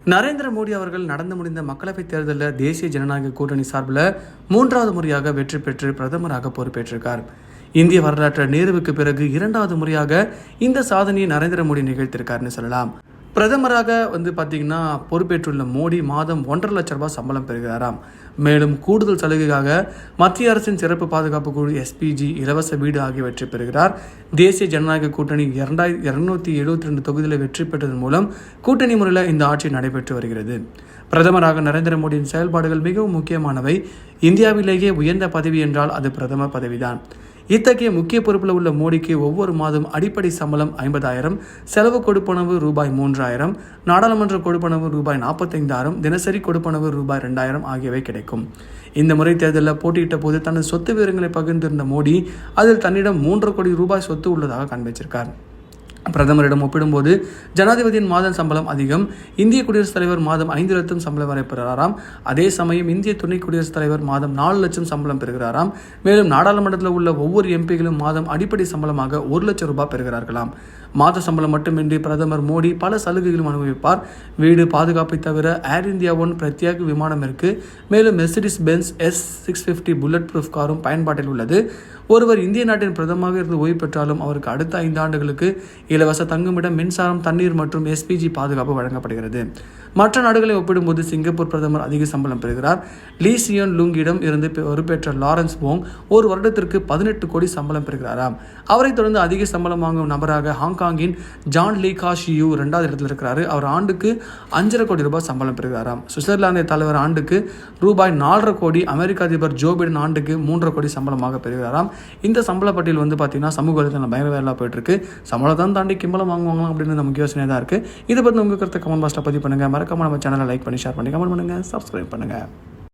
நரேந்திர மோடி அவர்கள் நடந்து முடிந்த மக்களவைத் தேர்தலில் தேசிய ஜனநாயக கூட்டணி சார்பில் 3வது முறையாக வெற்றி பெற்று பிரதமராக பொறுப்பேற்றிருக்கார். இந்திய வரலாற்று நேருவுக்கு பிறகு 2வது முறையாக இந்த சாதனையை நரேந்திர மோடி நிகழ்த்திருக்காருன்னு சொல்லலாம். பிரதமராக பார்த்தீங்கன்னா பொறுப்பேற்றுள்ள மோடி மாதம் 1.5 லட்சம் ரூபாய் சம்பளம் பெறுகிறாராம். மேலும் கூடுதல் சலுகையாக மத்திய அரசின் சிறப்பு பாதுகாப்பு குழு SPG, இலவச வீடு ஆகியவற்றை பெறுகிறார். தேசிய ஜனநாயக கூட்டணி 272 தொகுதிகளை வெற்றி பெற்றதன் மூலம் கூட்டணி முறையில் இந்த ஆட்சி நடைபெற்று வருகிறது. பிரதமராக நரேந்திர மோடியின் செயல்பாடுகள் மிகவும் முக்கியமானவை. இந்தியாவிலேயே உயர்ந்த பதவி என்றால் அது பிரதமர் பதவிதான். இத்தகைய முக்கிய பொறுப்பில் உள்ள மோடிக்கு ஒவ்வொரு மாதம் அடிப்படை சம்பளம் 50,000, செலவு கொடுப்பனவு ரூபாய் 3,000, நாடாளுமன்ற கொடுப்பனவு ரூபாய் 45,000, தினசரி கொடுப்பனவு ரூபாய் 2,000 ஆகியவை கிடைக்கும். இந்த முறை தேர்தலில் போட்டியிட்ட போது தனது சொத்து விவரங்களை பகிர்ந்திருந்த மோடி அதில் தன்னிடம் 3 கோடி ரூபாய் சொத்து உள்ளதாக காண்பிச்சிருக்கார். பிரதமரிடம் ஒப்பிடும்போது ஜனாதிபதியின் மாத சம்பளம் அதிகம். இந்திய குடியரசுத் தலைவர் மாதம் 5 லட்சம் சம்பளம் வரை பெறுகிறாராம். அதே சமயம் இந்திய துணை குடியரசுத் தலைவர் மாதம் 4 லட்சம் சம்பளம் பெறுகிறாராம். மேலும் நாடாளுமன்றத்தில் உள்ள ஒவ்வொரு எம்பிகளும் மாதம் அடிப்படை சம்பளமாக 1 லட்சம் ரூபாய் பெறுகிறார்களாம். மாத சம்பளம் மட்டுமின்றி பிரதமர் மோடி பல சலுகைகளும் அனுபவிப்பார். வீடு, பாதுகாப்பை தவிர ஏர் இந்தியா ஒன் பிரத்யேக விமானம் இருக்கு. மேலும் Mercedes Benz S650 bullet proof காரும் பயன்பாட்டில் உள்ளது. ஒருவர் இந்திய நாட்டின் பிரதமராக இருந்து ஓய்வு பெற்றாலும் அவருக்கு அடுத்த 5 ஆண்டுகளுக்கு இலவச தங்குமிடம், மின்சாரம், தண்ணீர் மற்றும் SPG பாதுகாப்பு வழங்கப்படுகிறது. மற்ற நாடுகளை ஒப்பிடும்போது சிங்கப்பூர் பிரதமர் அதிக சம்பளம் பெறுகிறார். லீ சியன் லூங்கிடம் இருந்து பொறுப்பேற்ற லாரன்ஸ் போங் ஒரு வருடத்திற்கு 18 கோடி சம்பளம் பெறுகிறாராம். அவரை தொடர்ந்து அதிக சம்பளம் வாங்கும் நபராக ஹாங்காங்கின் ஜான் லீ கா ஷியூ 2வது இடத்தில் இருக்கிறார். அவர் ஆண்டுக்கு 5.5 கோடி ரூபாய் சம்பளம் பெறுகிறாராம். சுவிட்சர்லாந்து தலைவர் ஆண்டுக்கு ரூபாய் 4.5 கோடி, அமெரிக்க அதிபர் ஜோ பைடன் ஆண்டுக்கு 3.5 கோடி சம்பளமாக பெறுகிறாராம். இந்த சம்பள பட்டியல் பார்த்தீங்கன்னா சமூக வலைதளம் பயங்கர வேலை போயிட்டு இருக்கு. சம்பளம் தாண்டி கிம்பளம் வாங்குவாங்களா அப்படின்னு நமக்கு யோசனை தான் இருக்கு. இதை பற்றி உங்க கருத்தை கமெண்ட் பாக்ஸ்ல பதிவு பண்ணுங்க. மறக்காம நம்ம சேனலை லைக் பண்ணி, ஷேர் பண்ணி, கமெண்ட் பண்ணுங்க, சப்ஸ்கிரைப் பண்ணுங்க.